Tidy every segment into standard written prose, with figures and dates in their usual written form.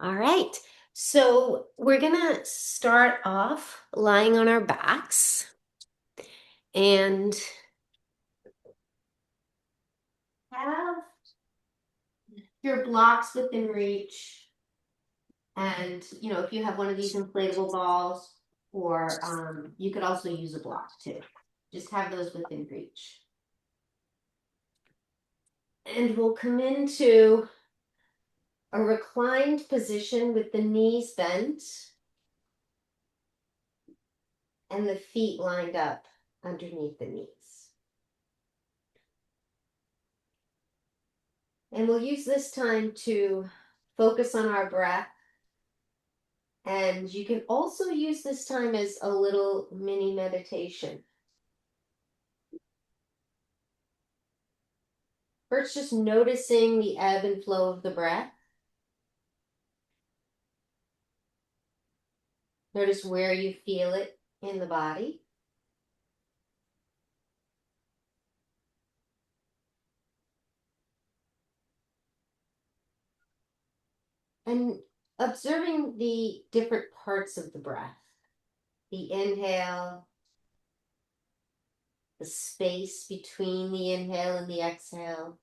All right. So we're going to start off lying on our backs and have your blocks within reach. And, if you have one of these inflatable balls, or you could also use a block too. Just have those within reach. And we'll come into a reclined position with the knees bent and the feet lined up underneath the knees. And we'll use this time to focus on our breath. And you can also use this time as a little mini meditation. First, just noticing the ebb and flow of the breath. Notice where you feel it in the body. And observing the different parts of the breath. The inhale, the space between the inhale and the exhale,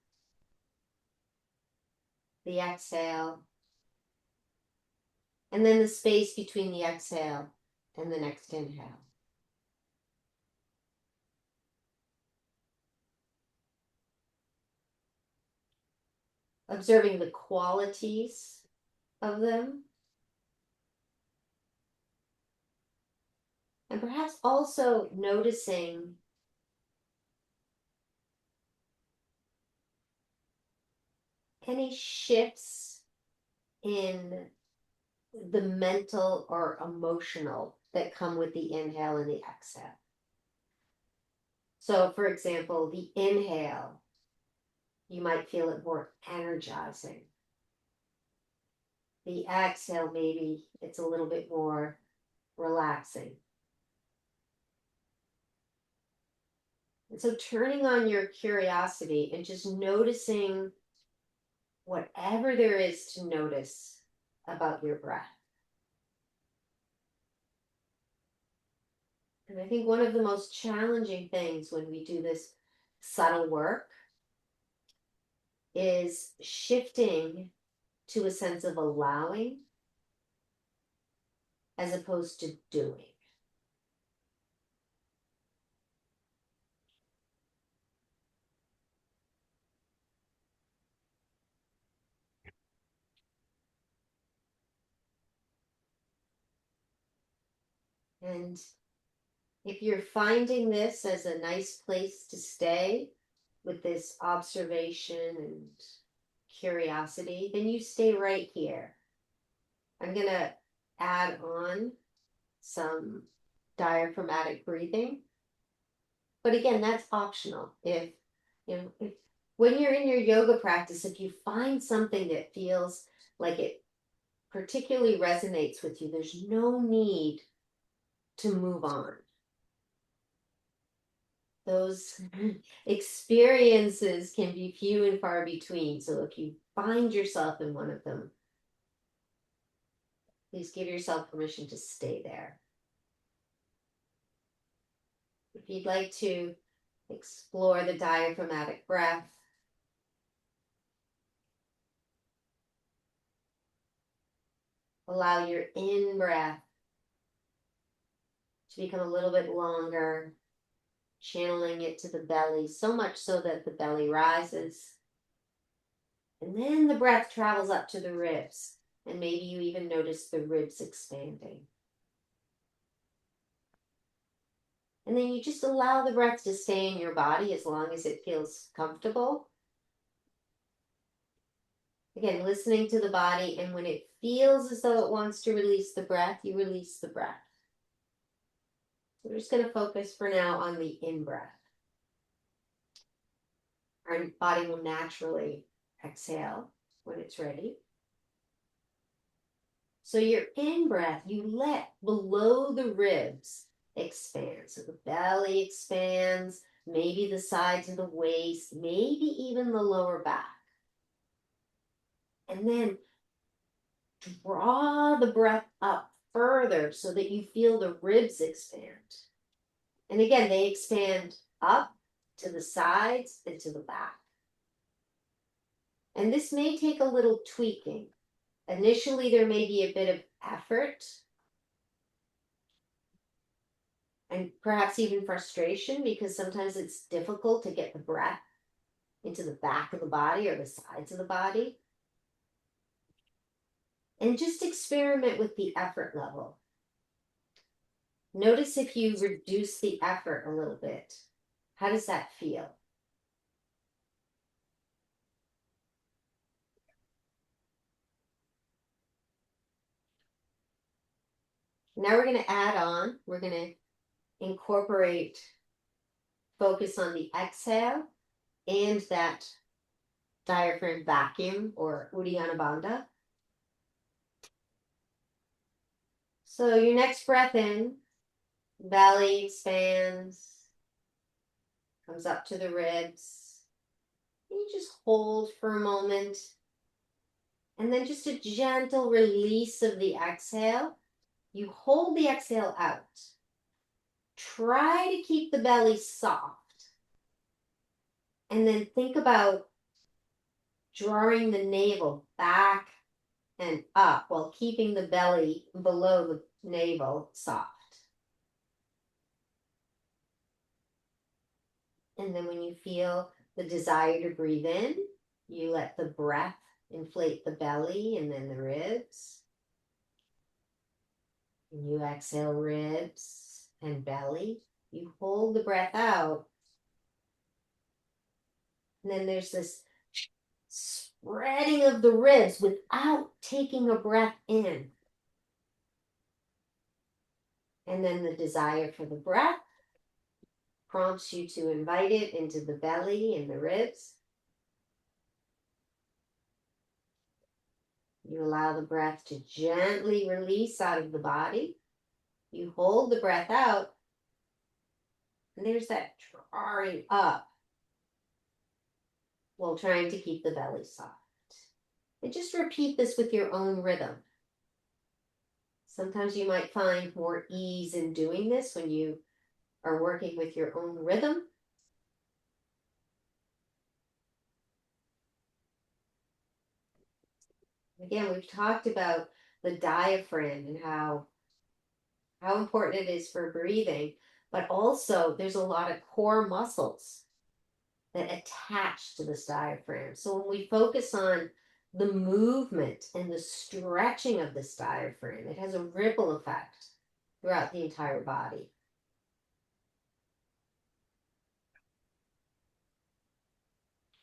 and then the space between the exhale and the next inhale. Observing the qualities of them. And perhaps also noticing any shifts in the mental or emotional that come with the inhale and the exhale. So, for example, the inhale, you might feel it more energizing. The exhale, maybe it's a little bit more relaxing. And so turning on your curiosity and just noticing whatever there is to notice about your breath. And I think one of the most challenging things when we do this subtle work is shifting to a sense of allowing as opposed to doing. And if you're finding this as a nice place to stay with this observation and curiosity, then you stay right here. I'm going to add on some diaphragmatic breathing. But again, that's optional. If when you're in your yoga practice, if you find something that feels like it particularly resonates with you, there's no need to move on. Those experiences can be few and far between. So if you find yourself in one of them, please give yourself permission to stay there. If you'd like to explore the diaphragmatic breath, allow your in-breath to become a little bit longer, channeling it to the belly, so much so that the belly rises. And then the breath travels up to the ribs, and maybe you even notice the ribs expanding. And then you just allow the breath to stay in your body as long as it feels comfortable. Again, listening to the body, and when it feels as though it wants to release the breath, you release the breath. We're just going to focus for now on the in-breath. Our body will naturally exhale when it's ready. So your in-breath, you let below the ribs expand. So the belly expands, maybe the sides of the waist, maybe even the lower back. And then draw the breath up further so that you feel the ribs expand. And again, they expand up to the sides and to the back. And this may take a little tweaking. Initially, there may be a bit of effort and perhaps even frustration because sometimes it's difficult to get the breath into the back of the body or the sides of the body. And just experiment with the effort level. Notice if you reduce the effort a little bit. How does that feel? Now we're going to add on, we're going to incorporate focus on the exhale and that diaphragm vacuum or Uddiyana Bandha. So your next breath in, belly expands, comes up to the ribs. You just hold for a moment. And then just a gentle release of the exhale. You hold the exhale out. Try to keep the belly soft. And then think about drawing the navel back and up while keeping the belly below the navel soft. And then when you feel the desire to breathe in, you let the breath inflate the belly and then the ribs. And you exhale ribs and belly. You hold the breath out. And then there's this spreading of the ribs without taking a breath in. And then the desire for the breath prompts you to invite it into the belly and the ribs. You allow the breath to gently release out of the body. You hold the breath out. And there's that drawing up while trying to keep the belly soft. And just repeat this with your own rhythm. Sometimes you might find more ease in doing this when you are working with your own rhythm. Again, we've talked about the diaphragm and how important it is for breathing, but also there's a lot of core muscles that attach to this diaphragm. So when we focus on the movement and the stretching of this diaphragm, it has a ripple effect throughout the entire body.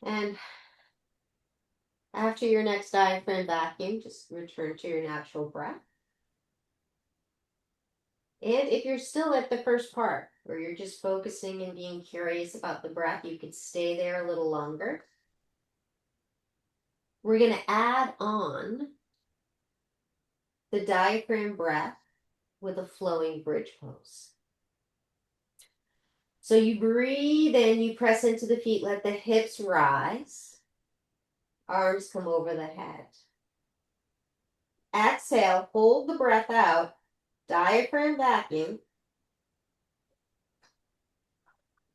And after your next diaphragm vacuum, just return to your natural breath. And if you're still at the first part, where you're just focusing and being curious about the breath, you could stay there a little longer. We're going to add on the diaphragm breath with a flowing bridge pose. So you breathe in, you press into the feet, let the hips rise. Arms come over the head. Exhale, hold the breath out, diaphragm vacuum.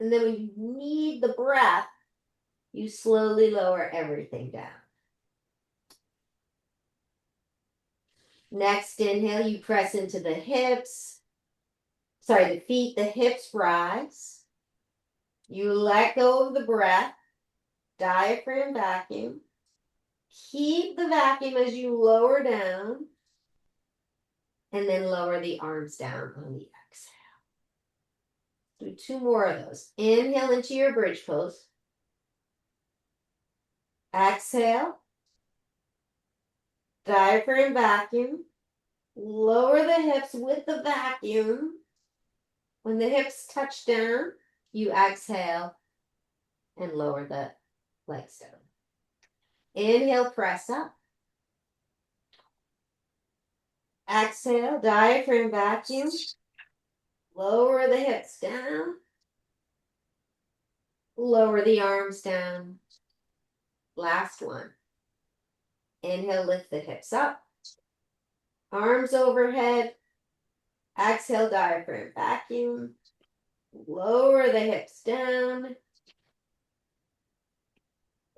And then when you need the breath, you slowly lower everything down. Next inhale, you press into the hips. The feet, the hips rise. You let go of the breath, diaphragm vacuum. Keep the vacuum as you lower down. And then lower the arms down on the exhale. Do 2 more of those. Inhale into your bridge pose. Exhale. Diaphragm vacuum. Lower the hips with the vacuum. When the hips touch down, you exhale and lower the legs down. Inhale, press up. Exhale, diaphragm vacuum. Lower the hips down. Lower the arms down. Last one. Inhale, lift the hips up. Arms overhead. Exhale, diaphragm, vacuum. Lower the hips down.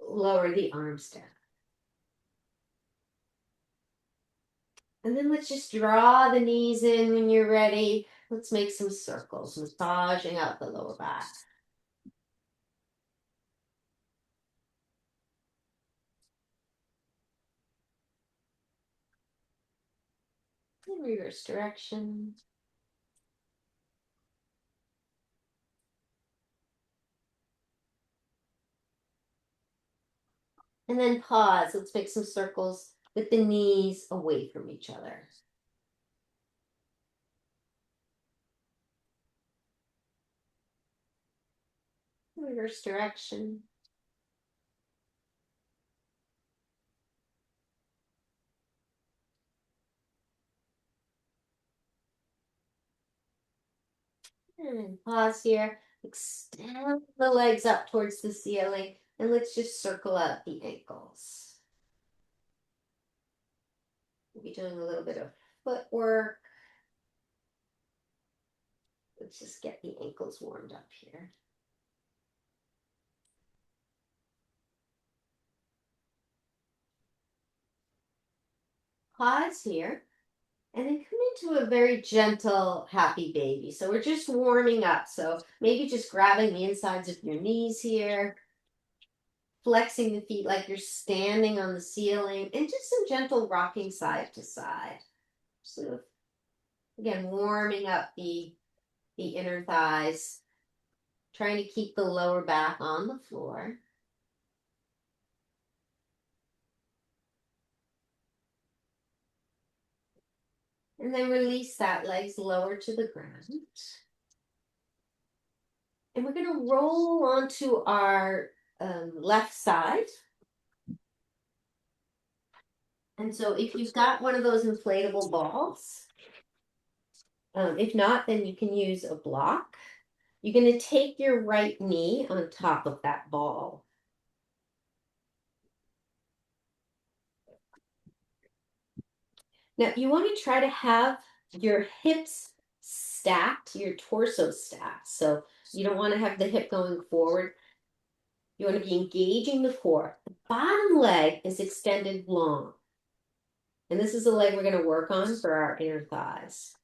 Lower the arms down. And then let's just draw the knees in when you're ready. Let's make some circles, massaging out the lower back. In reverse direction. And then pause. Let's make some circles with the knees away from each other. Reverse direction. And pause here. Extend the legs up towards the ceiling. And let's just circle out the ankles. We'll be doing a little bit of footwork. Let's just get the ankles warmed up here. Pause here. And then come into a very gentle, happy baby. So we're just warming up. So maybe just grabbing the insides of your knees here. Flexing the feet like you're standing on the ceiling. And just some gentle rocking side to side. So again, warming up the inner thighs. Trying to keep the lower back on the floor. And then release that, legs lower to the ground. And we're going to roll onto our left side. And so if you've got one of those inflatable balls, if not, then you can use a block. You're going to take your right knee on top of that ball. Now you want to try to have your hips stacked, your torso stacked. So you don't want to have the hip going forward. You want to be engaging the core. The bottom leg is extended long. And this is the leg we're going to work on for our inner thighs.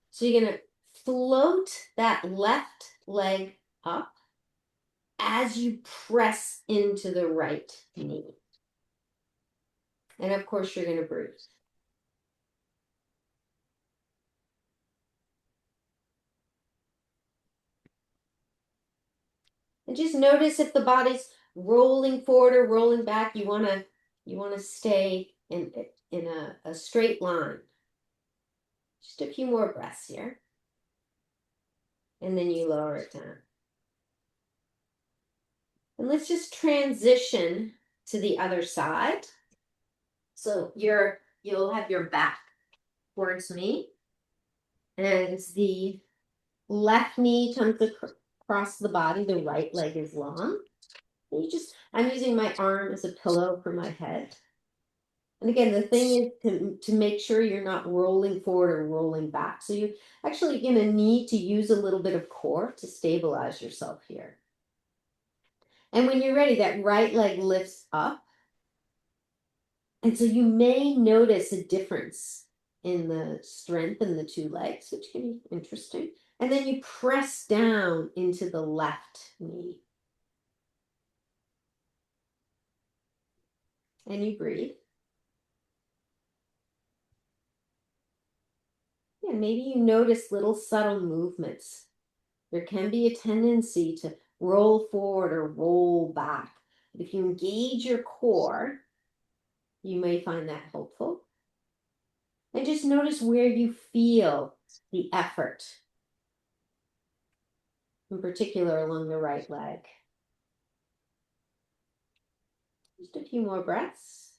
So you're going to float that left leg up as you press into the right knee. And of course, you're going to breathe. And just notice if the body's rolling forward or rolling back. You want to stay in a straight line. Just a few more breaths here. And then you lower it down. And let's just transition to the other side. So you'll have your back towards me. And the left knee comes across the body. The right leg is long. I'm using my arm as a pillow for my head. And again, the thing is to make sure you're not rolling forward or rolling back. So you're actually going to need to use a little bit of core to stabilize yourself here. And when you're ready, that right leg lifts up. And so you may notice a difference in the strength in the two legs, which can be interesting. And then you press down into the left knee. And you breathe. Yeah, maybe you notice little subtle movements. There can be a tendency to roll forward or roll back. But if you engage your core, you may find that helpful. And just notice where you feel the effort, in particular along the right leg. Just a few more breaths.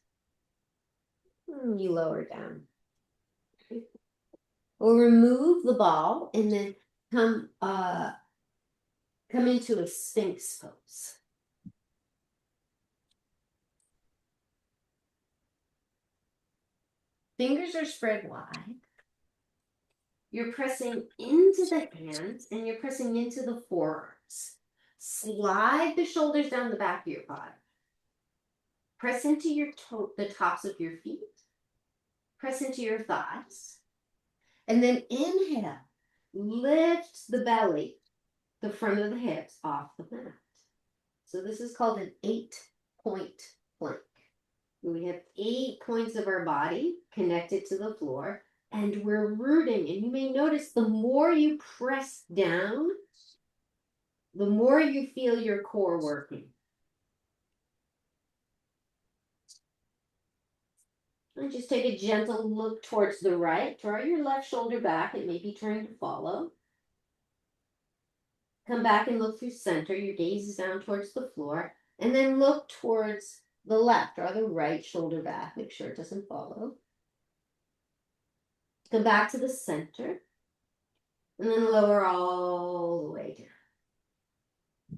And you lower down. We'll remove the ball and then come into a Sphinx pose. Fingers are spread wide. You're pressing into the hands and you're pressing into the forearms. Slide the shoulders down the back of your body. Press into the tops of your feet. Press into your thighs. And then inhale. Lift the belly, the front of the hips off the mat. So this is called an 8-point plank. We have 8 points of our body connected to the floor, and we're rooting. And you may notice the more you press down, the more you feel your core working. And just take a gentle look towards the right. Draw your left shoulder back. It may be trying to follow. Come back and look through center. Your gaze is down towards the floor. And then look towards the left. Draw the right shoulder back. Make sure it doesn't follow. Come back to the center. And then lower all the way down.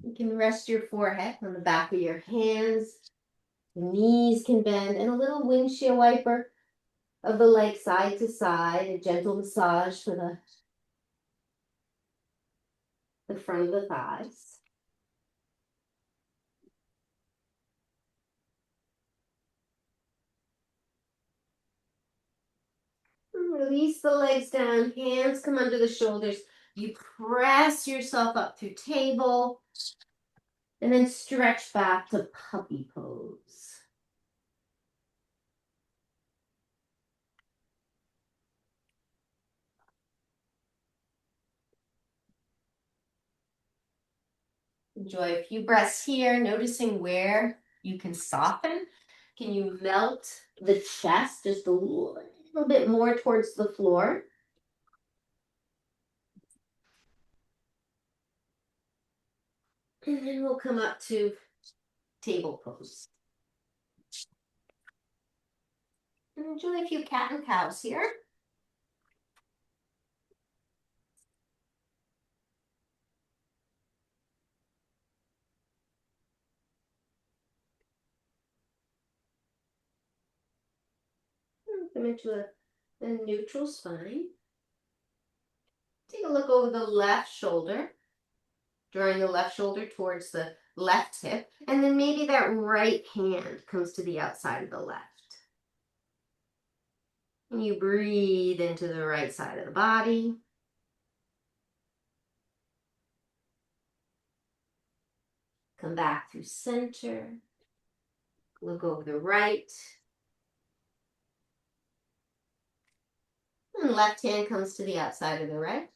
You can rest your forehead on the back of your hands. The knees can bend. And a little windshield wiper of the leg side to side. A gentle massage for the front of the thighs. Release the legs down, hands come under the shoulders. You press yourself up through table and then stretch back to puppy pose. Enjoy a few breaths here, noticing where you can soften. Can you melt the chest just a little bit more towards the floor? And then we'll come up to table pose. And enjoy a few cat and cows here. Come into a neutral spine. Take a look over the left shoulder, drawing the left shoulder towards the left hip, and then maybe that right hand comes to the outside of the left. And you breathe into the right side of the body. Come back through center. Look over the right. And left hand comes to the outside of the right.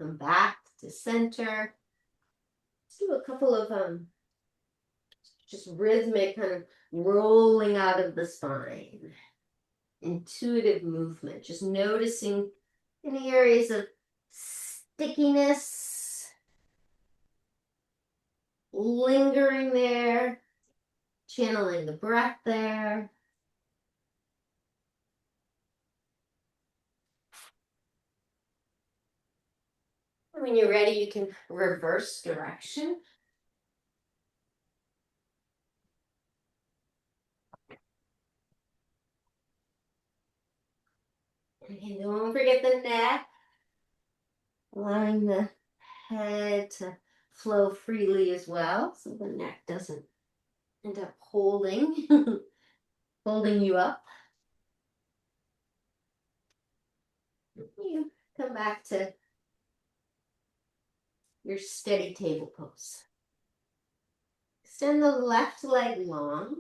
Come back to center. Let's do a couple of just rhythmic kind of rolling out of the spine. Intuitive movement, just noticing any areas of stickiness, lingering there, channeling the breath there. When you're ready, you can reverse direction. And don't forget the neck. Allowing the head to flow freely as well, so the neck doesn't end up holding you up. You come back to your steady table pose. Extend the left leg long.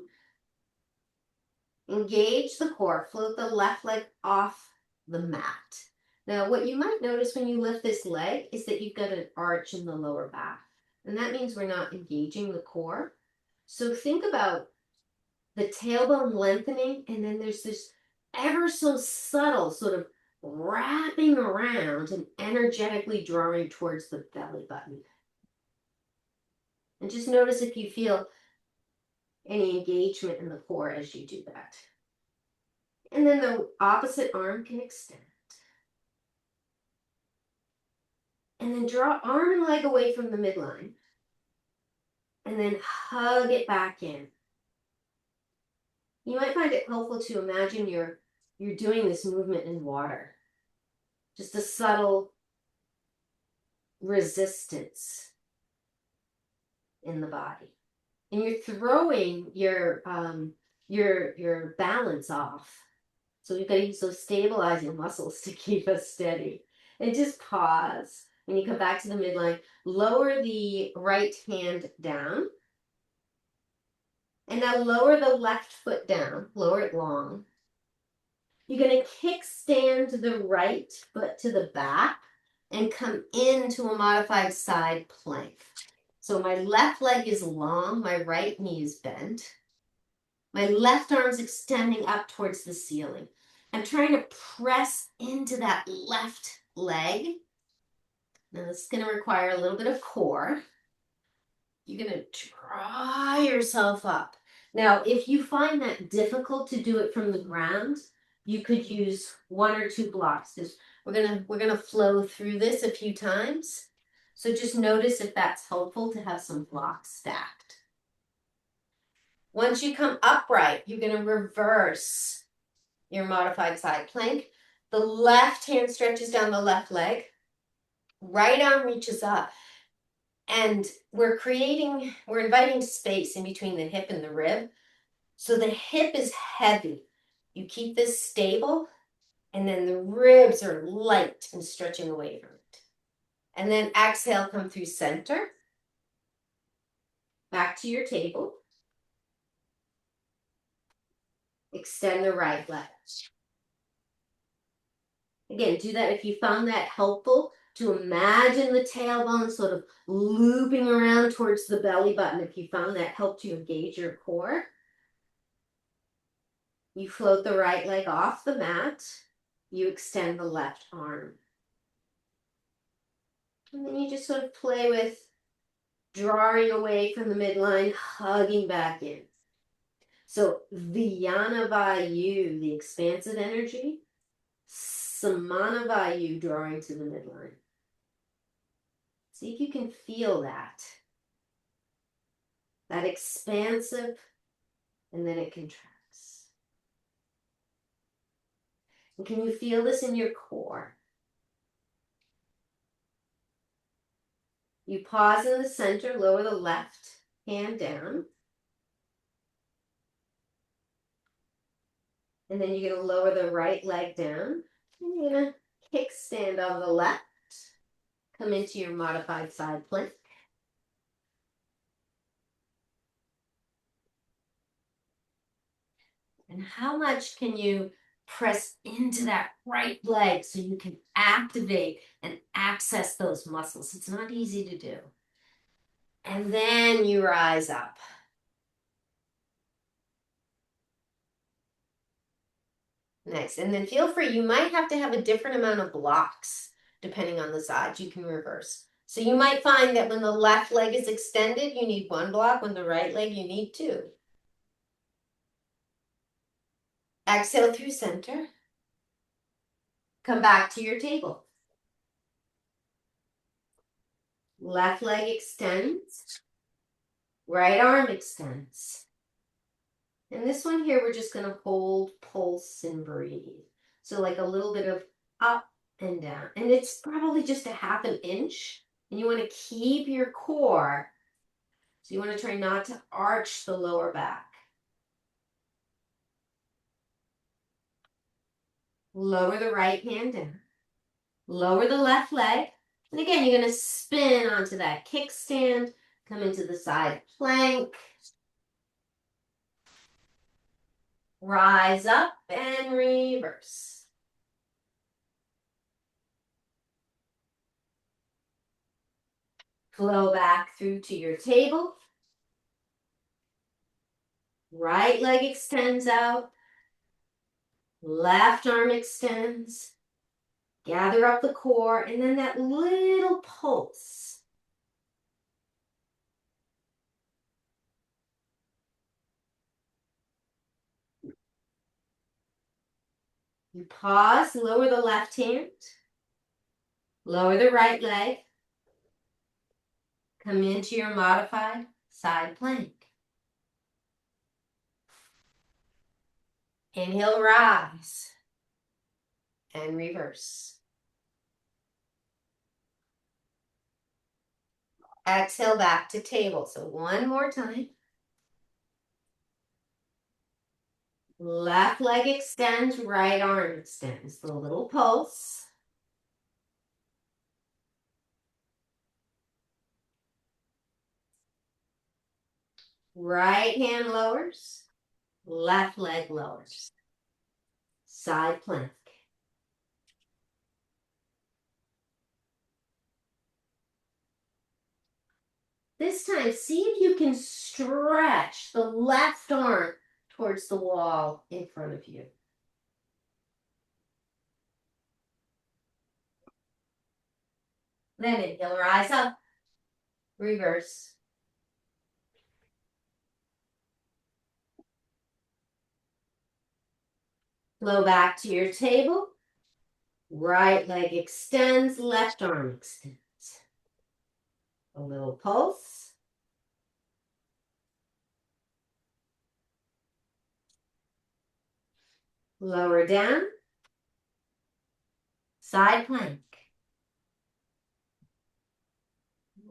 Engage the core. Float the left leg off the mat. Now, what you might notice when you lift this leg is that you've got an arch in the lower back. And that means we're not engaging the core. So think about the tailbone lengthening, and then there's this ever so subtle sort of wrapping around and energetically drawing towards the belly button. And just notice if you feel any engagement in the core as you do that. And then the opposite arm can extend. And then draw arm and leg away from the midline. And then hug it back in. You might find it helpful to imagine you're doing this movement in water. Just a subtle resistance in the body. And you're throwing your balance off. So we've got to use those stabilizing muscles to keep us steady. And just pause. When you come back to the midline, lower the right hand down. And now lower the left foot down. Lower it long. You're going to kickstand the right foot to the back and come into a modified side plank. So my left leg is long, my right knee is bent. My left arm's extending up towards the ceiling. I'm trying to press into that left leg. Now this is going to require a little bit of core. You're going to draw yourself up. Now, if you find that difficult to do it from the ground, you could use 1 or 2 blocks. We're gonna flow through this a few times. So just notice if that's helpful to have some blocks stacked. Once you come upright, you're gonna reverse your modified side plank. The left hand stretches down the left leg. Right arm reaches up. And we're inviting space in between the hip and the rib. So the hip is heavy. You keep this stable, and then the ribs are light and stretching away from it. And then exhale, come through center. Back to your table. Extend the right leg. Again, do that if you found that helpful, to imagine the tailbone sort of looping around towards the belly button. If you found that helped you engage your core. You float the right leg off the mat. You extend the left arm. And then you just sort of play with drawing away from the midline, hugging back in. So Vijnana Vayu, the expansive energy. Samana Vayu, drawing to the midline. See if you can feel that. That expansive, and then it contracts. And can you feel this in your core? You pause in the center, lower the left hand down. And then you're going to lower the right leg down. And you're going to kickstand on the left. Come into your modified side plank. And how much can you press into that right leg so you can activate and access those muscles? It's not easy to do. And then you rise up. Nice. And then feel free, you might have to have a different amount of blocks depending on the size. You can reverse. So you might find that when the left leg is extended, you need 1 block. When the right leg, you need 2. Exhale through center. Come back to your table. Left leg extends. Right arm extends. And this one here, we're just going to hold, pulse, and breathe. So like a little bit of up and down. And it's probably just a 1/2 inch. And you want to keep your core. So you want to try not to arch the lower back. Lower the right hand down. Lower the left leg. And again, you're going to spin onto that kickstand. Come into the side plank. Rise up and reverse. Flow back through to your table. Right leg extends out. Left arm extends. Gather up the core, and then that little pulse. You pause, lower the left hand, lower the right leg, come into your modified side plank. Inhale, rise, and reverse. Exhale, back to table. So one more time. Left leg extends, right arm extends. The little pulse. Right hand lowers, left leg lowers. Side plank. This time, see if you can stretch the left arm towards the wall in front of you. Then inhale, rise up, reverse. Flow back to your table. Right leg extends, left arm extends. A little pulse. Lower down. Side plank.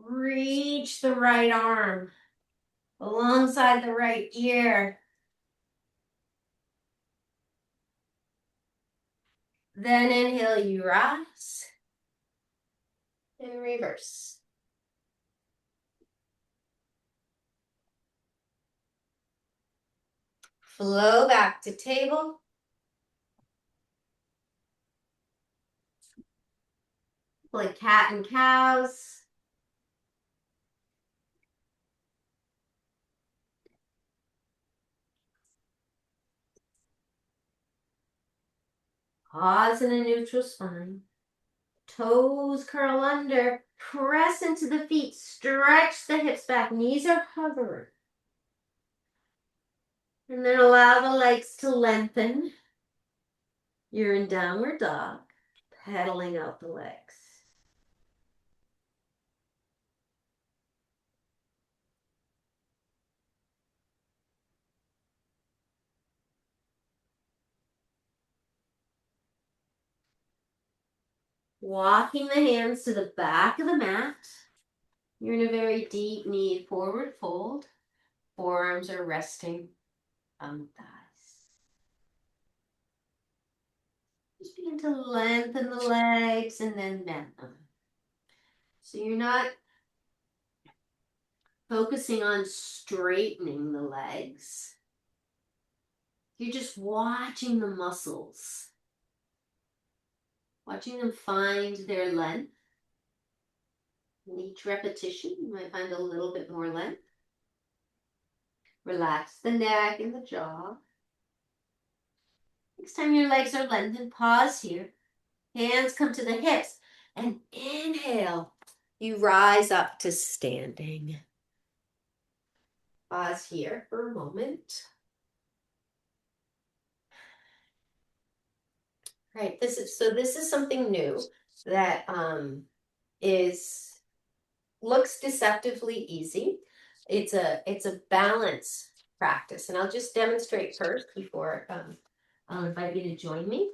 Reach the right arm alongside the right ear. Then inhale, you rise. And reverse. Flow back to table. Like cat and cows. Pause in a neutral spine. Toes curl under. Press into the feet. Stretch the hips back. Knees are hovering. And then allow the legs to lengthen. You're in downward dog. Pedaling out the legs. Walking the hands to the back of the mat. You're in a very deep knee forward fold. Forearms are resting on the thighs. Just begin to lengthen the legs and then bend them. So you're not focusing on straightening the legs. You're just watching the muscles. Watching them find their length. In each repetition, you might find a little bit more length. Relax the neck and the jaw. Next time your legs are lengthened, pause here. Hands come to the hips. And inhale. You rise up to standing. Pause here for a moment. Right, this is something new that looks deceptively easy. It's a balance practice, and I'll just demonstrate first before I'll invite you to join me.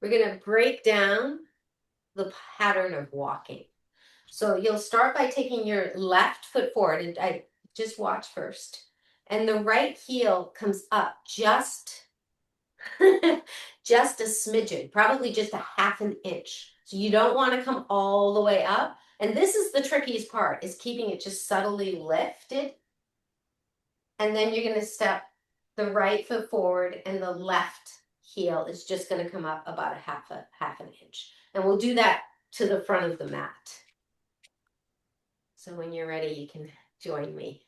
We're gonna break down the pattern of walking. So you'll start by taking your left foot forward, and I just watch first, and the right heel comes up just just a smidgen, probably just a half an inch. So you don't want to come all the way up. And this is the trickiest part, is keeping it just subtly lifted. And then you're going to step the right foot forward and the left heel is just going to come up about a half an inch. And we'll do that to the front of the mat. So when you're ready, you can join me.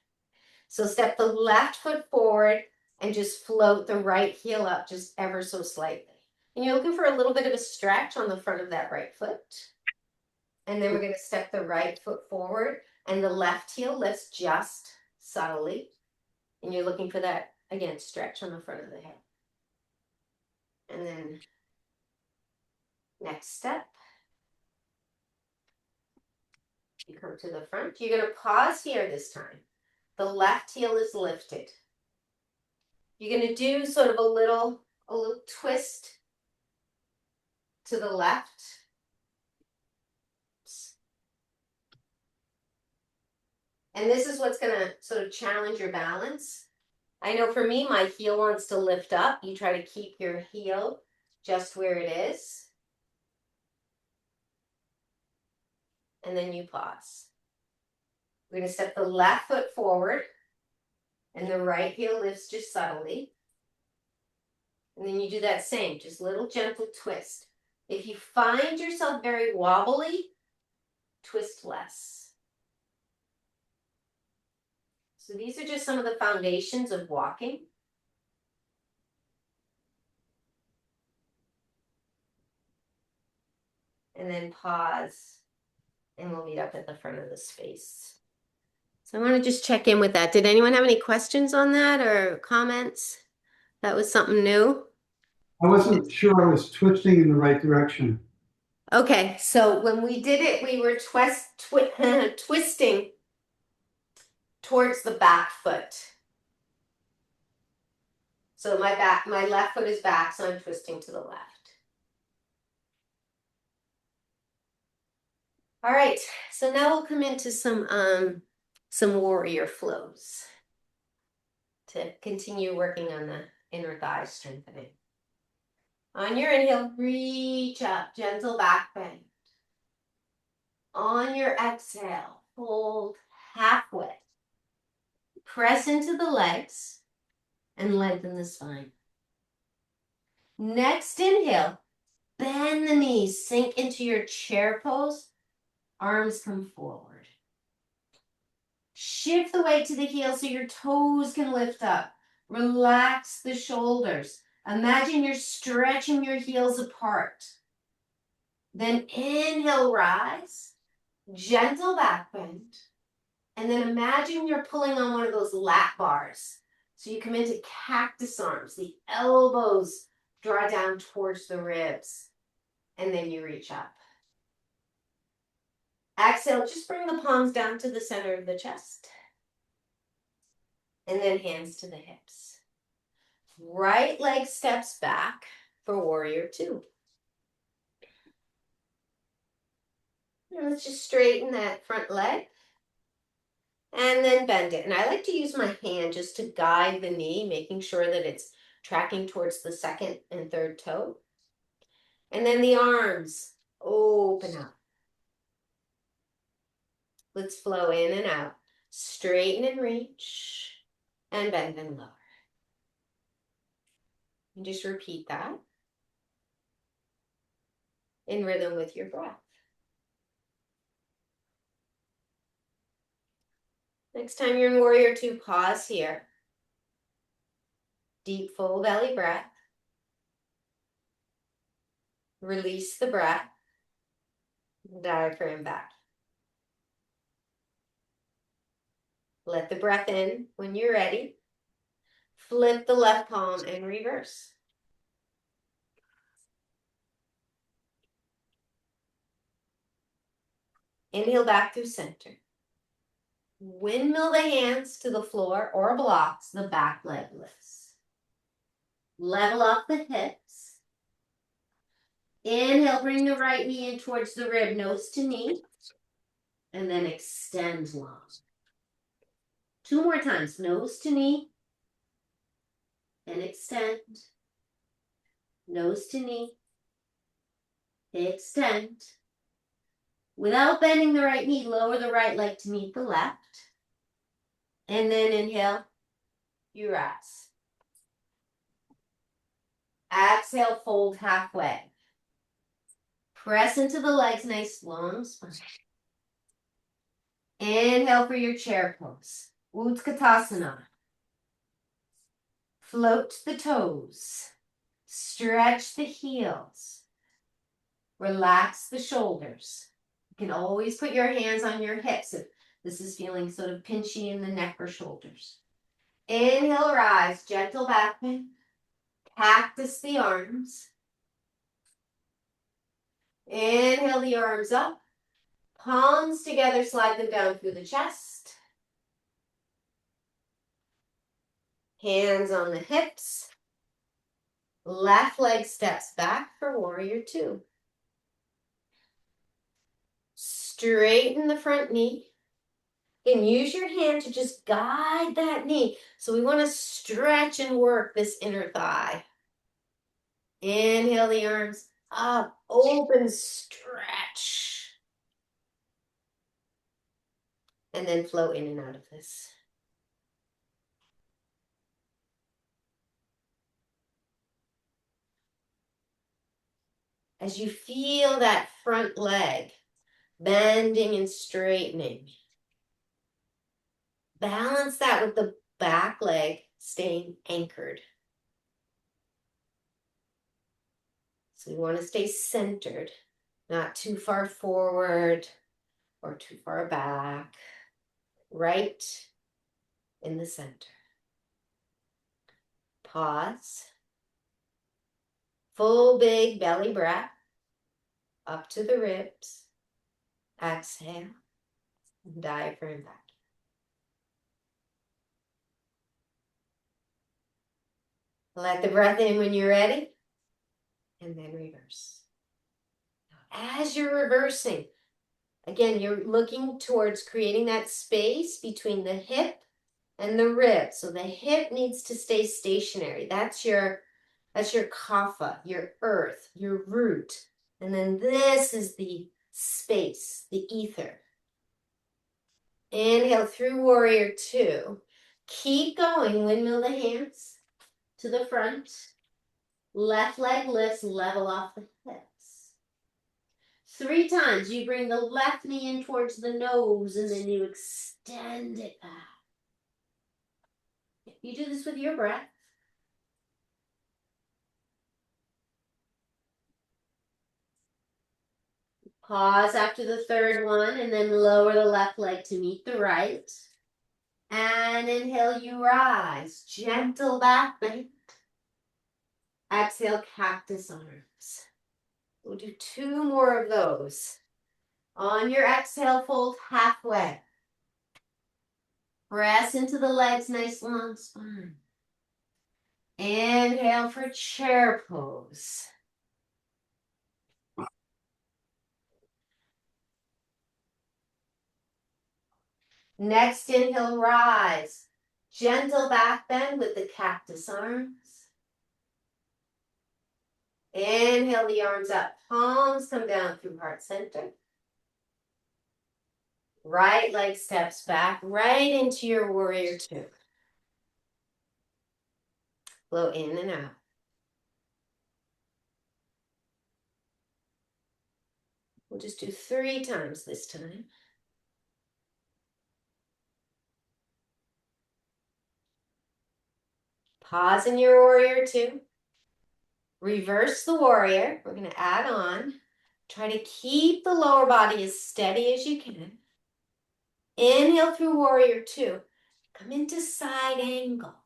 So step the left foot forward and just float the right heel up just ever so slightly. And you're looking for a little bit of a stretch on the front of that right foot. And then we're going to step the right foot forward and the left heel lifts just subtly. And you're looking for that, again, stretch on the front of the hip. And then next step. You come to the front. You're going to pause here this time. The left heel is lifted. You're going to do sort of a little twist to the left. And this is what's going to sort of challenge your balance. I know for me, my heel wants to lift up. You try to keep your heel just where it is. And then you pause. We're going to step the left foot forward and the right heel lifts just subtly. And then you do that same, just little gentle twist. If you find yourself very wobbly, twist less. So these are just some of the foundations of walking. And then pause, and we'll meet up at the front of the space. So I want to just check in with that. Did anyone have any questions on that or comments? That was something new? I wasn't sure I was twisting in the right direction. Okay, so when we did it, we were twisting towards the back foot. So my left foot is back, so I'm twisting to the left. All right, so now we'll come into some warrior flows to continue working on the inner thigh strengthening. On your inhale, reach up, gentle back bend. On your exhale, fold halfway. Press into the legs and lengthen the spine. Next inhale, bend the knees, sink into your chair pose, arms come forward. Shift the weight to the heels so your toes can lift up. Relax the shoulders. Imagine you're stretching your heels apart. Then inhale, rise, gentle back bend. And then imagine you're pulling on one of those lat bars. So you come into cactus arms. The elbows draw down towards the ribs. And then you reach up. Exhale, just bring the palms down to the center of the chest. And then hands to the hips. Right leg steps back for warrior two. And let's just straighten that front leg. And then bend it. And I like to use my hand just to guide the knee, making sure that it's tracking towards the second and third toe. And then the arms open up. Let's flow in and out. Straighten and reach. And bend and lower. And just repeat that in rhythm with your breath. Next time you're in warrior two, pause here. Deep full belly breath. Release the breath. Diaphragm back. Let the breath in when you're ready. Flip the left palm and reverse. Inhale back through center. Windmill the hands to the floor or blocks, the back leg lifts. Level off the hips. Inhale, bring the right knee in towards the rib, nose to knee. And then extend long. 2 more times, nose to knee. And extend. Nose to knee. Extend. Without bending the right knee, lower the right leg to meet the left. And then inhale, you rise. Exhale, fold halfway. Press into the legs, nice long spine. Inhale for your chair pose. Utkatasana. Float the toes. Stretch the heels. Relax the shoulders. You can always put your hands on your hips if this is feeling sort of pinchy in the neck or shoulders. Inhale, rise, gentle back bend. Cactus the arms. Inhale the arms up. Palms together, slide them down through the chest. Hands on the hips. Left leg steps back for warrior two. Straighten the front knee. And use your hand to just guide that knee. So we want to stretch and work this inner thigh. Inhale the arms up, open, stretch. And then flow in and out of this. As you feel that front leg bending and straightening, balance that with the back leg staying anchored. So we want to stay centered, not too far forward or too far back, right in the center. Pause. Full big belly breath up to the ribs. Exhale. Diaphragm back. Let the breath in when you're ready. And then reverse. As you're reversing, again, you're looking towards creating that space between the hip and the rib. So the hip needs to stay stationary. That's your kapha, your earth, your root. And then this is the space, the ether. Inhale through warrior two. Keep going. Windmill the hands to the front. Left leg lifts, level off the hips. 3 times. You bring the left knee in towards the nose and then you extend it back. You do this with your breath. Pause after the third one and then lower the left leg to meet the right. And inhale, you rise. Gentle back bend. Exhale, cactus arms. We'll do 2 more of those. On your exhale, fold halfway. Press into the legs, nice long spine. Inhale for chair pose. Next inhale, rise. Gentle back bend with the cactus arms. Inhale the arms up. Palms come down through heart center. Right leg steps back right into your warrior two. Flow in and out. We'll just do 3 times this time. Pause in your warrior two. Reverse the warrior. We're going to add on. Try to keep the lower body as steady as you can. Inhale through warrior two. Come into side angle.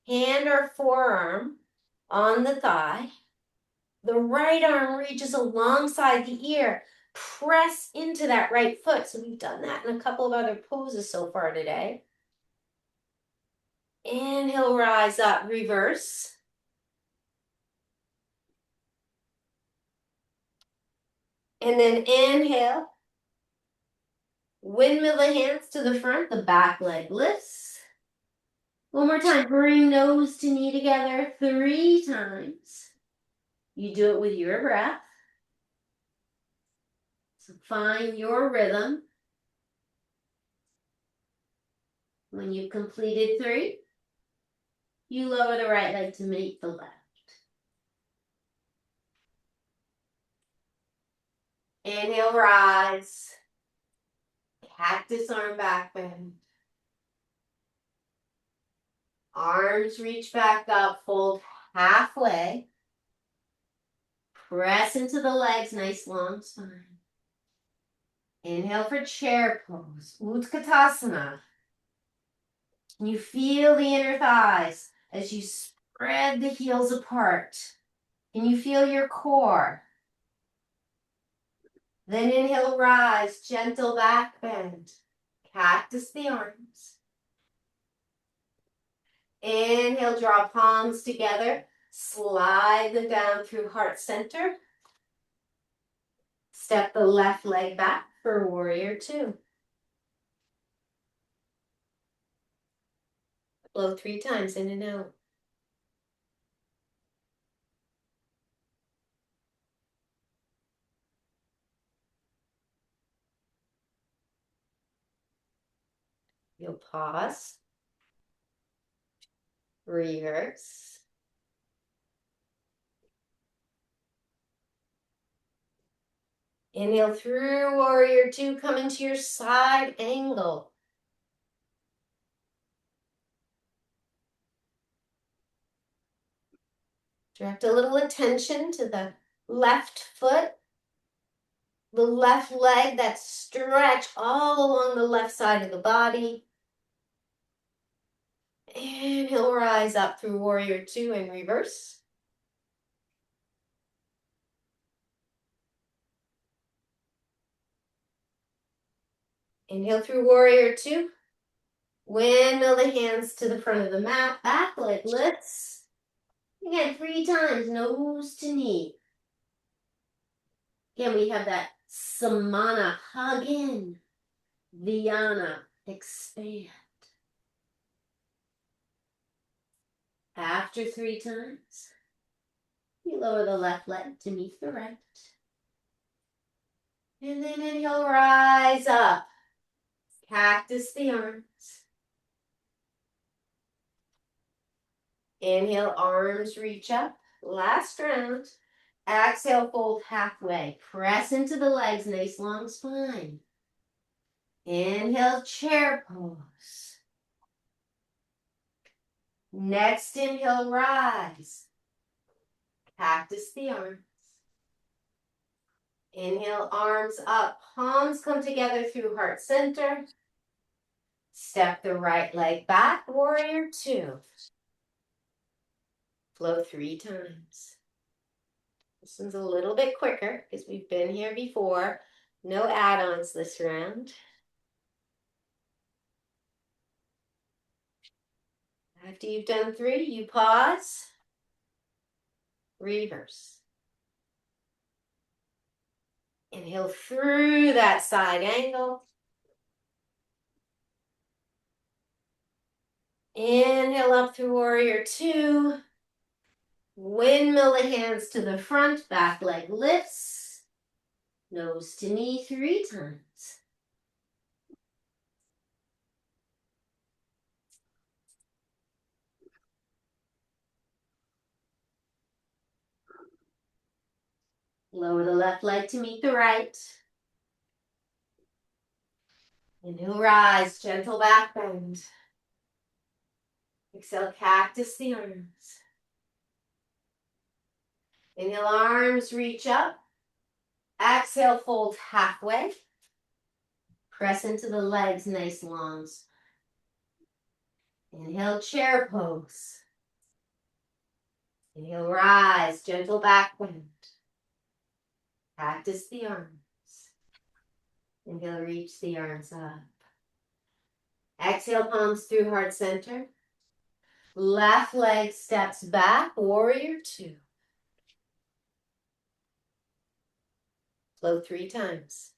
Hand or forearm on the thigh. The right arm reaches alongside the ear. Press into that right foot. So we've done that in a couple of other poses so far today. Inhale, rise up, reverse. And then inhale. Windmill the hands to the front, the back leg lifts. One more time, bring nose to knee together 3 times. You do it with your breath. So find your rhythm. When you've completed 3, you lower the right leg to meet the left. Inhale, rise. Cactus arm back bend. Arms reach back up, fold halfway. Press into the legs, nice long spine. Inhale for chair pose, Utkatasana. You feel the inner thighs as you Spread the heels apart. Can you feel your core? Then inhale, rise, gentle back bend. Cactus the arms. Inhale, draw palms together. Slide them down through heart center. Step the left leg back for warrior two. Blow 3 times in and out. You'll pause. Reverse. Inhale through warrior two, come into your side angle. Direct a little attention to the left foot, the left leg, that stretch all along the left side of the body. Inhale, rise up through warrior two and reverse. Inhale through warrior two. Windmill the hands to the front of the mat, back leg lifts. Again, 3 times, nose to knee. Again, we have that Samana, hug in. Dhyana, expand. After 3 times, you lower the left leg to meet the right. And then inhale, rise up. Cactus the arms. Inhale, arms reach up. Last round. Exhale, fold halfway. Press into the legs, nice long spine. Inhale, chair pose. Next inhale, rise. Cactus the arms. Inhale, arms up. Palms come together through heart center. Step the right leg back, warrior two. Flow 3 times. This one's a little bit quicker because we've been here before. No add-ons this round. After you've done 3, you pause. Reverse. Inhale through that side angle. Inhale up through warrior two. Windmill the hands to the front, back leg lifts. Nose to knee 3 times. Lower the left leg to meet the right. Inhale, rise, gentle back bend. Exhale, cactus the arms. Inhale, arms reach up. Exhale, fold halfway. Press into the legs, nice longs. Inhale, chair pose. Inhale, rise, gentle back bend. Cactus the arms. Inhale, reach the arms up. Exhale, palms through heart center. Left leg steps back, warrior two. Flow 3 times.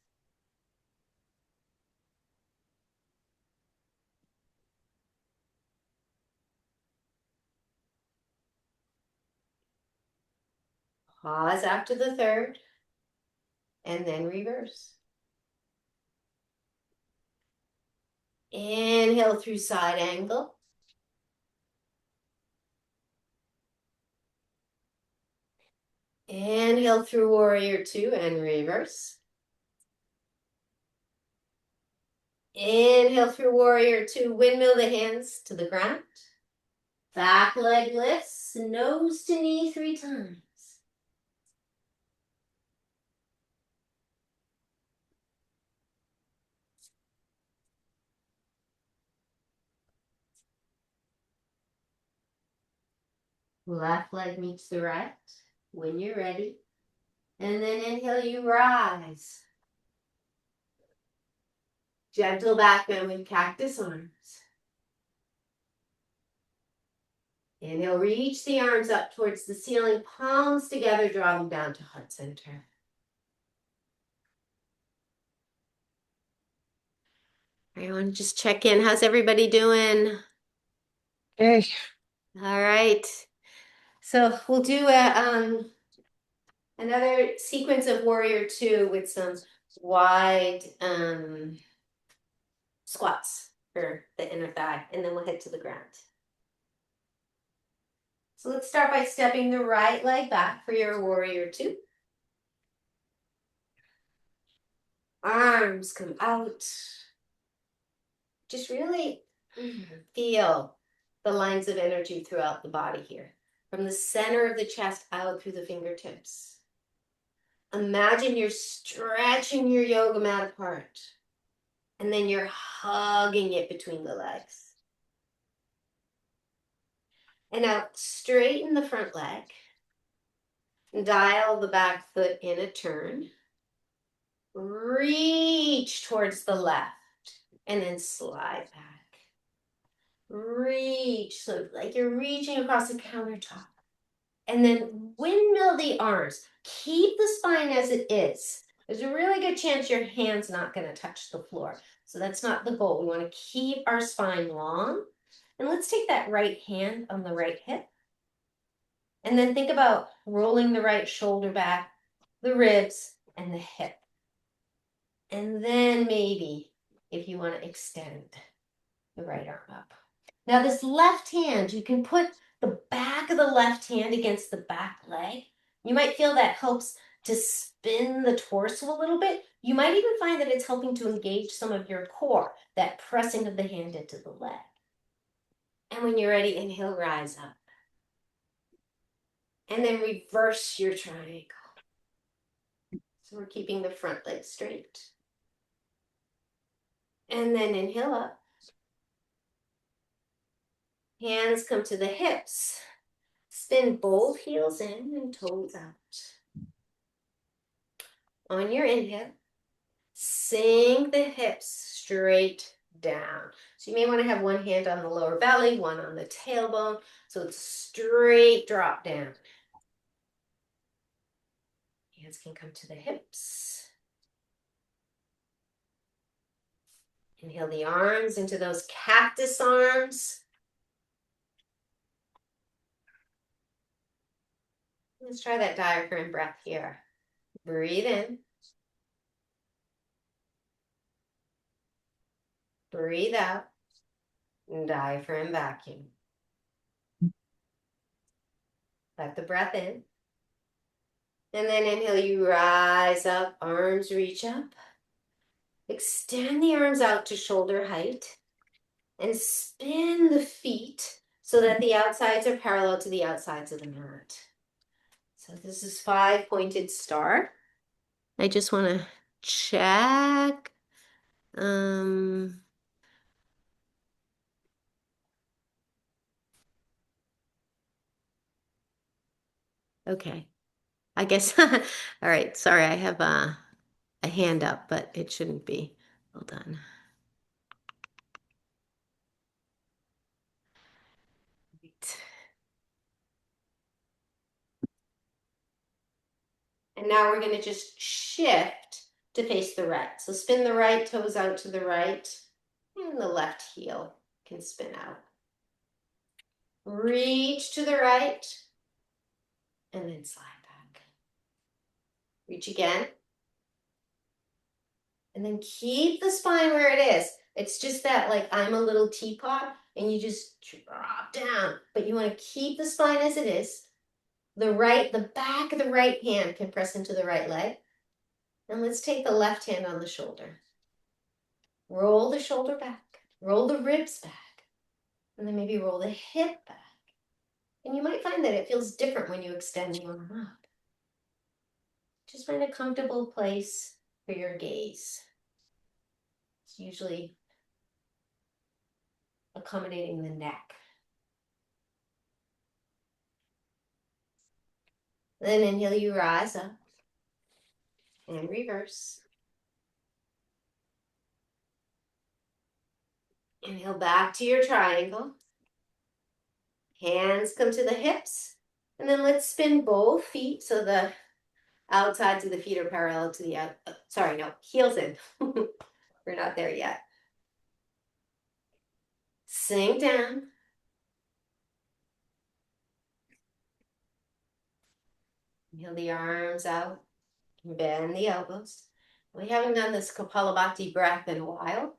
Pause after the third, and then reverse. Inhale through side angle. Inhale through warrior two and reverse. Inhale through warrior two, windmill the hands to the ground. Back leg lifts, nose to knee 3 times. Left leg meets the right when you're ready. And then inhale, you rise. Gentle back bend with cactus arms. Inhale, reach the arms up towards the ceiling, palms together, draw them down to heart center. I want to just check in. How's everybody doing? Okay. All right. So we'll do another sequence of warrior two with some wide squats for the inner thigh, and then we'll head to the ground. So let's start by stepping the right leg back for your warrior two. Arms come out. Just really feel the lines of energy throughout the body here. From the center of the chest out through the fingertips. Imagine you're stretching your yoga mat apart. And then you're hugging it between the legs. And now straighten the front leg. Dial the back foot in a turn. Reach towards the left. And then slide back. Reach, so like you're reaching across the countertop. And then windmill the arms. Keep the spine as it is. There's a really good chance your hand's not going to touch the floor. So that's not the goal. We want to keep our spine long. And let's take that right hand on the right hip. And then think about rolling the right shoulder back, the ribs, and the hip. And then maybe, if you want to extend the right arm up. Now this left hand, you can put the back of the left hand against the back leg. You might feel that helps to spin the torso a little bit. You might even find that it's helping to engage some of your core, that pressing of the hand into the leg. And when you're ready, inhale, rise up. And then reverse your triangle. So we're keeping the front leg straight. And then inhale up. Hands come to the hips. Spin both heels in and toes out. On your inhale, sink the hips straight down. So you may want to have one hand on the lower belly, one on the tailbone. So it's straight drop down. Hands can come to the hips. Inhale the arms into those cactus arms. Let's try that diaphragm breath here. Breathe in. Breathe out. Diaphragm vacuum. Let the breath in. And then inhale, you rise up, arms reach up. Extend the arms out to shoulder height. And spin the feet so that the outsides are parallel to the outsides of the mat. So this is 5-pointed star. I just want to check. Okay. I guess, all right, sorry, I have a hand up, but it shouldn't be. Hold on. Right. And now we're going to just shift to face the right. So spin the right toes out to the right, and the left heel can spin out. Reach to the right, and then slide back. Reach again. And then keep the spine where it is. It's just that, like, I'm a little teapot, and you just drop down. But you want to keep the spine as it is. The back of the right hand can press into the right leg. And let's take the left hand on the shoulder. Roll the shoulder back. Roll the ribs back. And then maybe roll the hip back. And you might find that it feels different when you extend the arm up. Just find a comfortable place for your gaze. It's usually accommodating the neck. Then inhale, you rise up and reverse. Inhale back to your triangle. Hands come to the hips. And then let's spin both feet so the outsides of the feet are parallel to the heels in. We're not there yet. Sink down. Inhale the arms out. Bend the elbows. We haven't done this Kapalabhati breath in a while.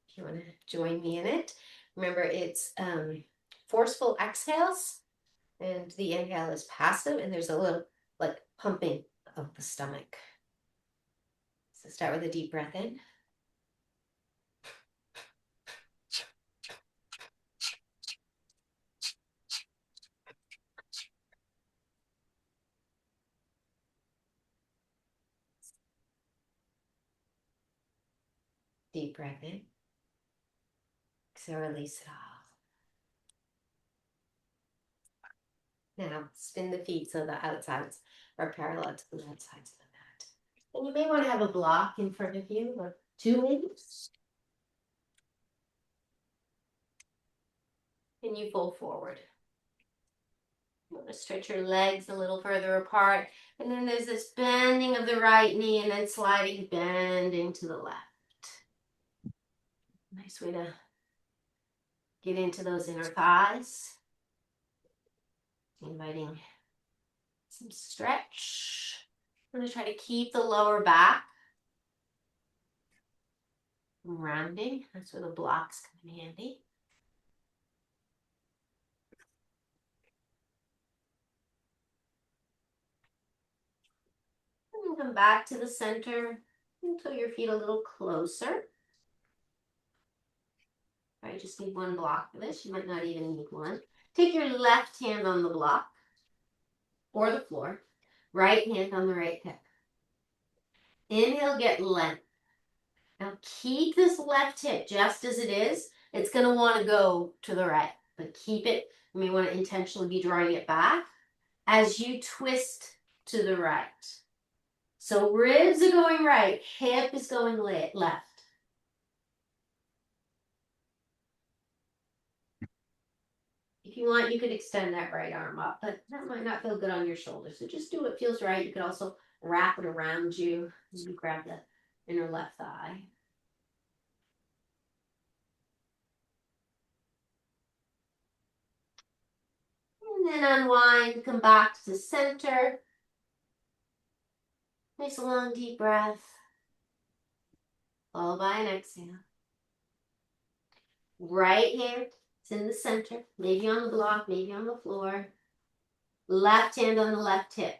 If you want to join me in it. Remember, it's forceful exhales. And the inhale is passive. And there's a little like pumping of the stomach. So start with a deep breath in. Deep breath in. Exhale, release it off. Now, spin the feet so the outsides are parallel to the outsides of the mat. And you may want to have a block in front of you, or two maybe. And you fold forward. You want to stretch your legs a little further apart. And then there's this bending of the right knee and then sliding bending to the left. Nice way to get into those inner thighs. Inviting some stretch. I'm going to try to keep the lower back rounding. That's where the blocks come in handy. And come back to the center until your feet a little closer. I just need one block for this. You might not even need one. Take your left hand on the block or the floor. Right hand on the right hip. Inhale, get length. Now keep this left hip just as it is. It's going to want to go to the right, but keep it. You may want to intentionally be drawing it back as you twist to the right. So ribs are going right, hip is going left. If you want, you could extend that right arm up, but that might not feel good on your shoulders. So just do what feels right. You could also wrap it around you. You grab the inner left thigh. And then unwind, come back to center. Nice long deep breath. Followed by an exhale. Right hand is in the center, maybe on the block, maybe on the floor. Left hand on the left hip.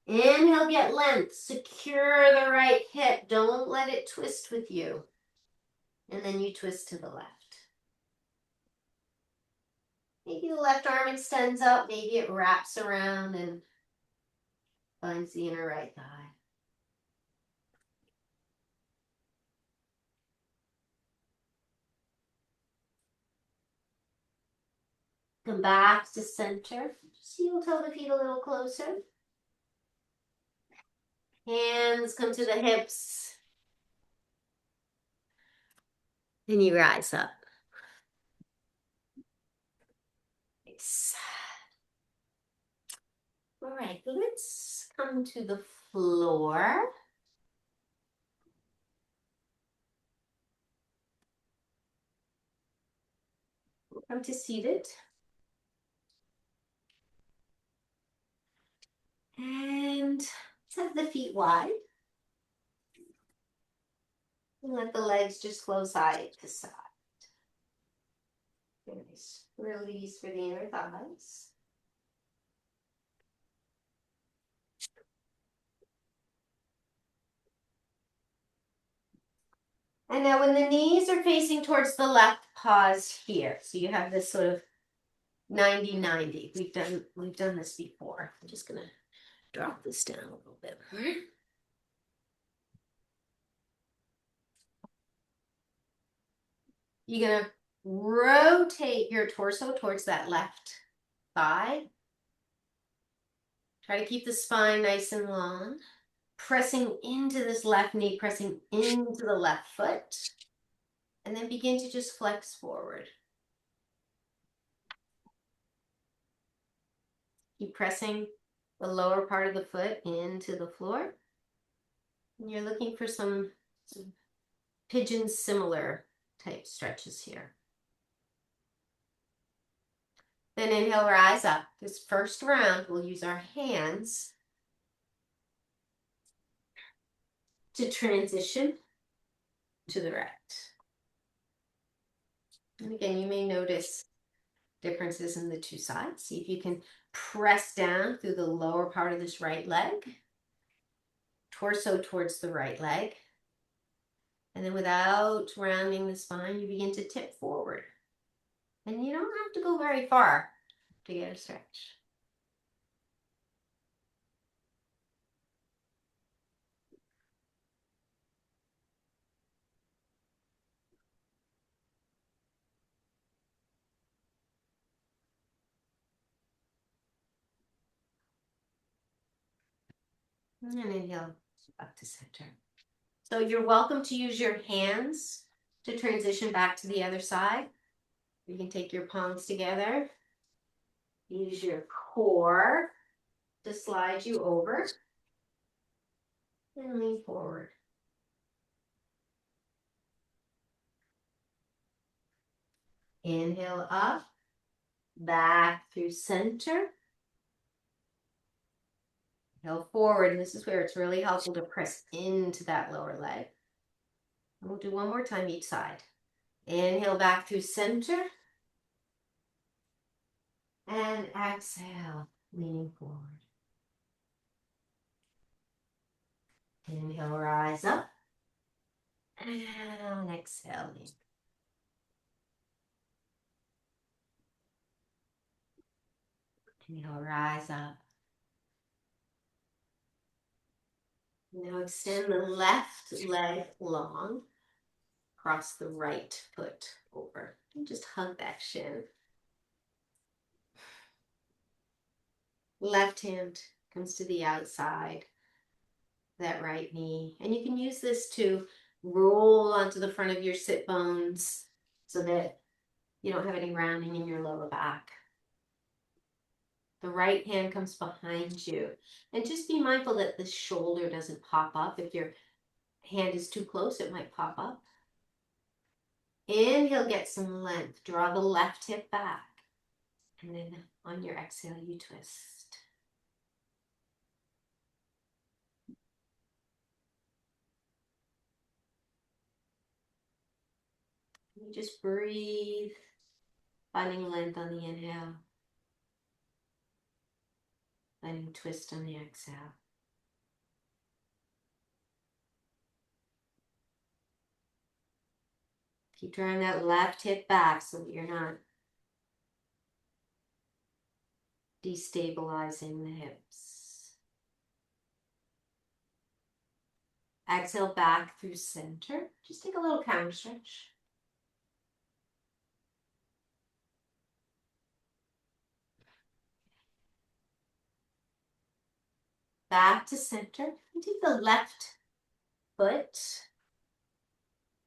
Inhale, get length. Secure the right hip. Don't let it twist with you. And then you twist to the left. Maybe the left arm extends up. Maybe it wraps around and finds the inner right thigh. Come back to center. Just heel toe the feet a little closer. Hands come to the hips. And you rise up. Nice. All right, let's come to the floor. Come to seated. And let's have the feet wide. And let the legs just flow side to side. Nice. Release for the inner thighs. And now when the knees are facing towards the left, pause here. So you have this sort of 90-90. We've done this before. I'm just gonna drop this down a little bit. You're gonna rotate your torso towards that left thigh. Try to keep the spine nice and long. Pressing into this left knee, pressing into the left foot. And then begin to just flex forward. Keep pressing the lower part of the foot into the floor. And you're looking for some pigeon similar type stretches here. Then inhale, rise up. This first round, we'll use our hands to transition to the right. And again, you may notice differences in the two sides. See if you can press down through the lower part of this right leg, torso towards the right leg. And then without rounding the spine, you begin to tip forward. And you don't have to go very far to get a stretch. And inhale up to center. So you're welcome to use your hands to transition back to the other side. You can take your palms together. Use your core to slide you over. And lean forward. Inhale up, back through center. Inhale forward, and this is where it's really helpful to press into that lower leg. And we'll do one more time each side. Inhale back through center. And exhale, leaning forward. Inhale, rise up. And exhale, lean. Inhale, rise up. Now extend the left leg long. Cross the right foot over. And just hug that shin. Left hand comes to the outside, that right knee. And you can use this to roll onto the front of your sit bones so that you don't have any rounding in your lower back. The right hand comes behind you. And just be mindful that the shoulder doesn't pop up. If your hand is too close, it might pop up. Inhale, get some length. Draw the left hip back. And then on your exhale, you twist. You just breathe, finding length on the inhale. Finding twist on the exhale. Keep drawing that left hip back so that you're not destabilizing the hips. Exhale back through center. Just take a little counter stretch. Back to center. And take the left foot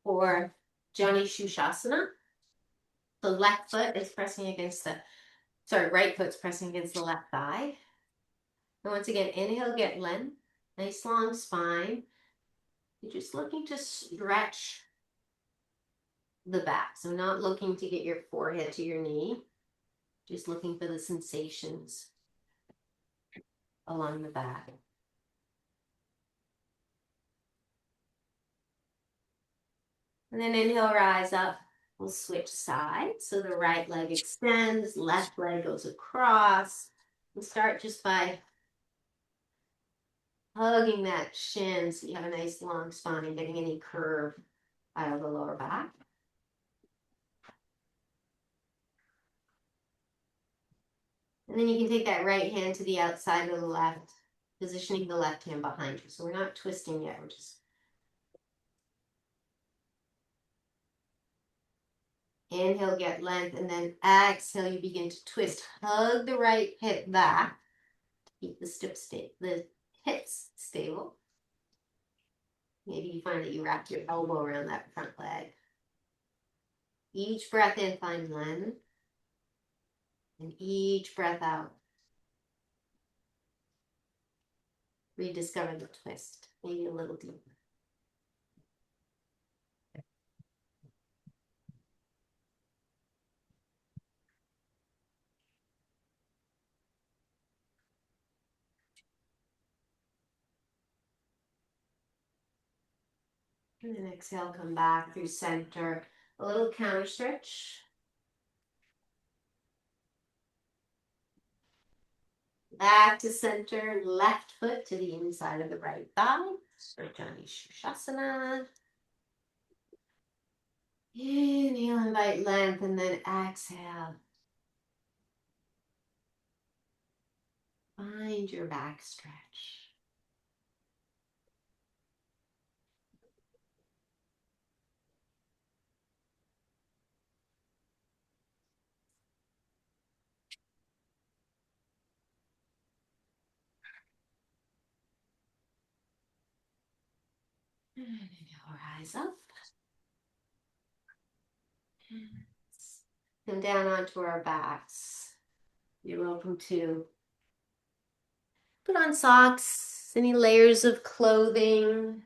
for Jani Shushasana. The left foot is pressing against the, right foot's pressing against the left thigh. And once again, inhale, get length. Nice long spine. You're just looking to stretch the back. So not looking to get your forehead to your knee. Just looking for the sensations along the back. And then inhale, rise up. We'll switch sides. So the right leg extends, left leg goes across. We'll start just by hugging that shin so you have a nice long spine, getting any curve out of the lower back. And then you can take that right hand to the outside of the left, positioning the left hand behind you. So we're not twisting yet, we're just inhale, get length, and then exhale, you begin to twist. Hug the right hip back. Keep the hips stable. Maybe you find that you wrap your elbow around that front leg. Each breath in, find length. And each breath out, rediscover the twist, maybe a little deeper. And then exhale, come back through center. A little counter stretch. Back to center, left foot to the inside of the right thigh. Jani Shasana. Inhale, invite length, and then exhale. Find your back stretch. And inhale, rise up. Come down onto our backs. You're welcome to put on socks, any layers of clothing.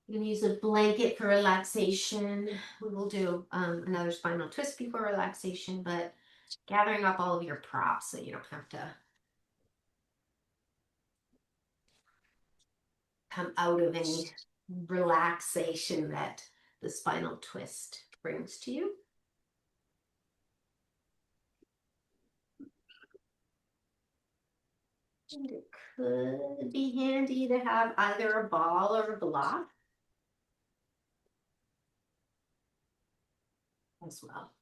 You can use a blanket for relaxation. We will do another spinal twist before relaxation, but gathering up all of your props so you don't have to come out of any relaxation that the spinal twist brings to you. And it could be handy to have either a ball or a block as well.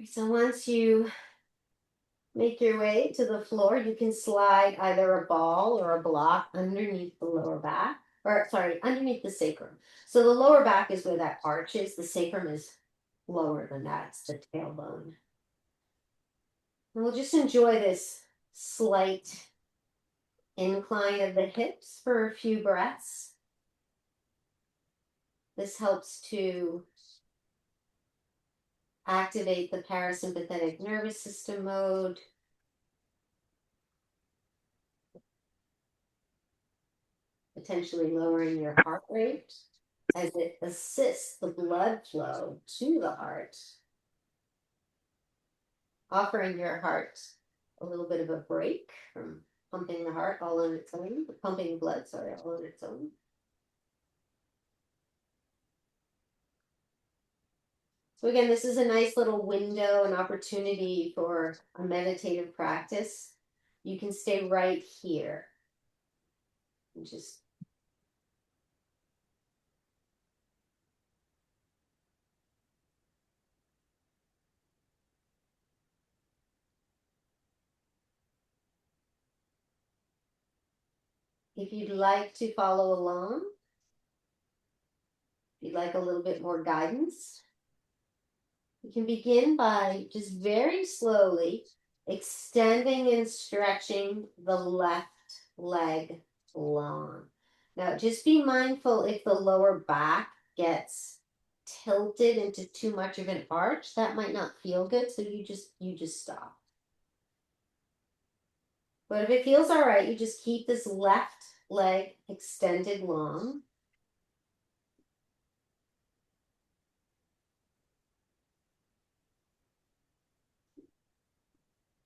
So once you make your way to the floor, you can slide either a ball or a block underneath the lower back, or sorry, underneath the sacrum. So the lower back is where that arch is. The sacrum is lower than that. It's the tailbone. And we'll just enjoy this slight incline of the hips for a few breaths. This helps to activate the parasympathetic nervous system mode. Potentially lowering your heart rate as it assists the blood flow to the heart. Offering your heart a little bit of a break from pumping the heart all on its own, pumping blood, sorry, all on its own. So again, this is a nice little window, an opportunity for a meditative practice. You can stay right here. And just if you'd like to follow along, if you'd like a little bit more guidance, you can begin by just very slowly extending and stretching the left leg long. Now, just be mindful if the lower back gets tilted into too much of an arch, that might not feel good, so you just stop. But if it feels all right, you just keep this left leg extended long.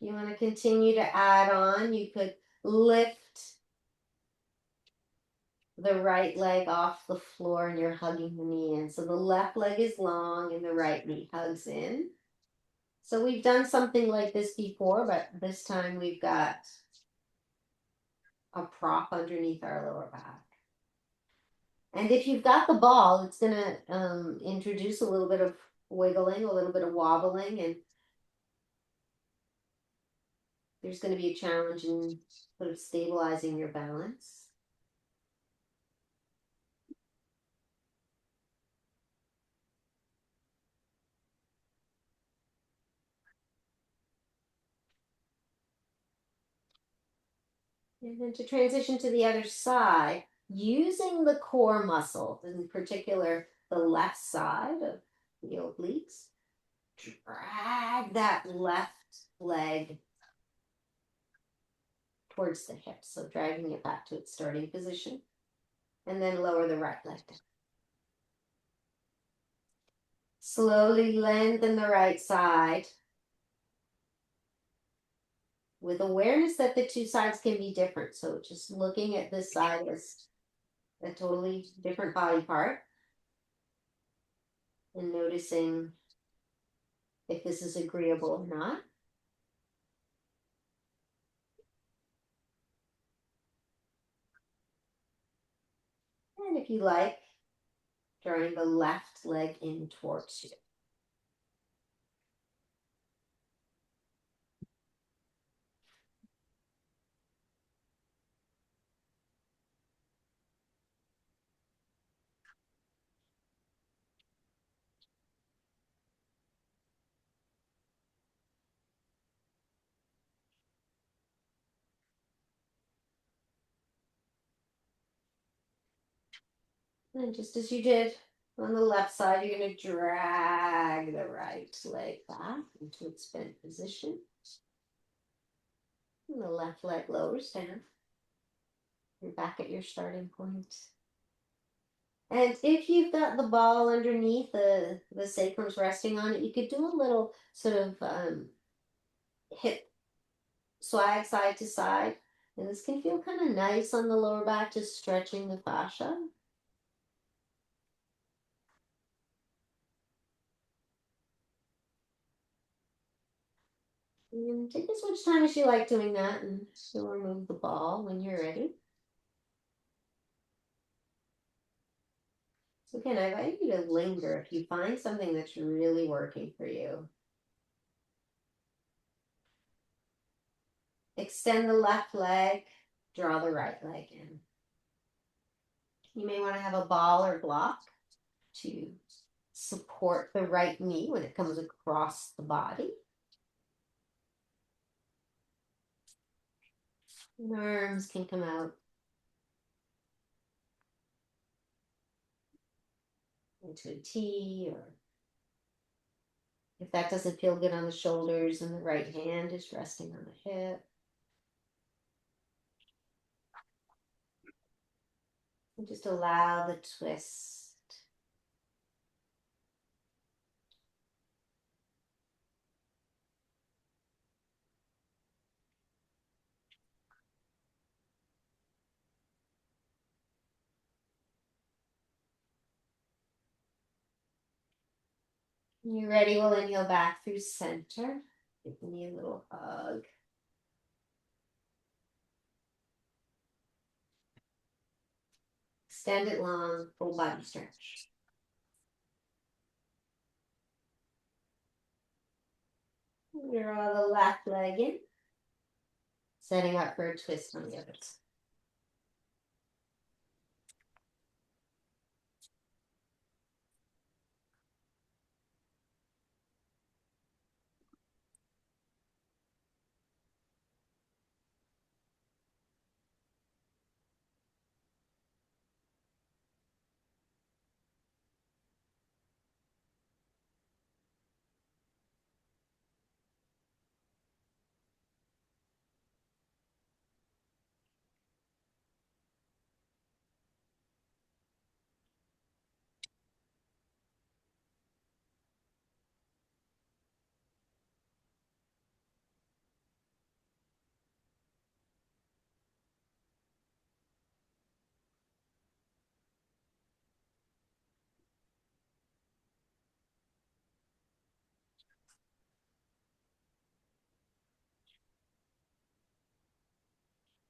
You want to continue to add on, you could lift the right leg off the floor and you're hugging the knee in. So the left leg is long and the right knee hugs in. So we've done something like this before, but this time we've got a prop underneath our lower back. And if you've got the ball, it's going to introduce a little bit of wiggling, a little bit of wobbling, and there's going to be a challenge in sort of stabilizing your balance. And then to transition to the other side, using the core muscle, in particular the left side of the obliques, drag that left leg towards the hips. So dragging it back to its starting position. And then lower the right leg down. Slowly lengthen the right side. With awareness that the two sides can be different. So just looking at this side as a totally different body part. And noticing if this is agreeable or not. And if you like, drawing the left leg in towards you. And just as you did on the left side, you're going to drag the right leg back into its bent position. And the left leg lowers down. You're back at your starting point. And if you've got the ball underneath, the sacrum's resting on it, you could do a little sort of hip swag side to side. And this can feel kind of nice on the lower back, just stretching the fascia. And take as much time as you like doing that, and you'll remove the ball when you're ready. So again, I invite you to linger if you find something that's really working for you. Extend the left leg, draw the right leg in. You may want to have a ball or block to support the right knee when it comes across the body. And arms can come out into a T, or if that doesn't feel good on the shoulders and the right hand is resting on the hip. And just allow the twist. When you're ready, we'll inhale back through center. Give the knee a little hug. Extend it long, full body stretch. Draw the left leg in, setting up for a twist on the other side.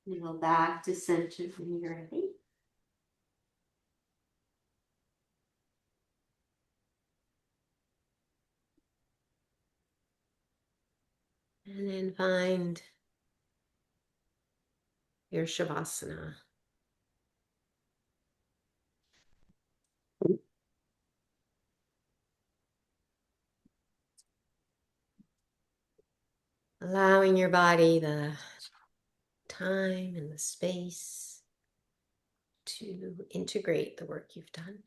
Inhale back to center when you're ready. And then find your Shavasana. Allowing your body the time and the space to integrate the work you've done.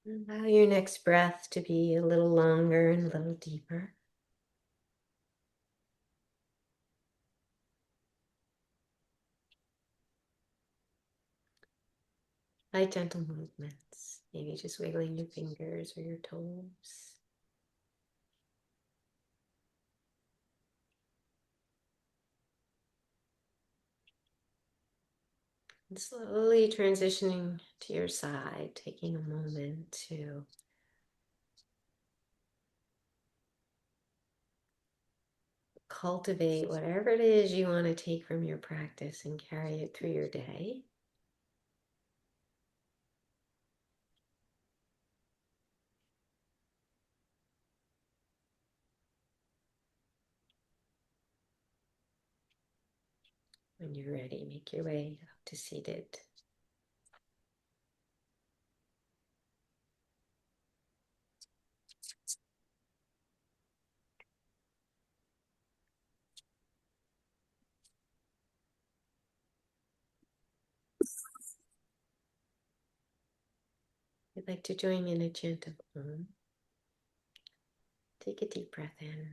Allow your next breath to be a little longer and a little deeper. Light, gentle movements, maybe just wiggling your fingers or your toes. And slowly transitioning to your side, taking a moment to cultivate whatever it is you want to take from your practice and carry it through your day. When you're ready, make your way up to seated. If you'd like to join me in a chant of Om, take a deep breath in.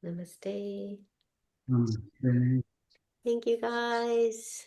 Namaste. Okay. Thank you, guys.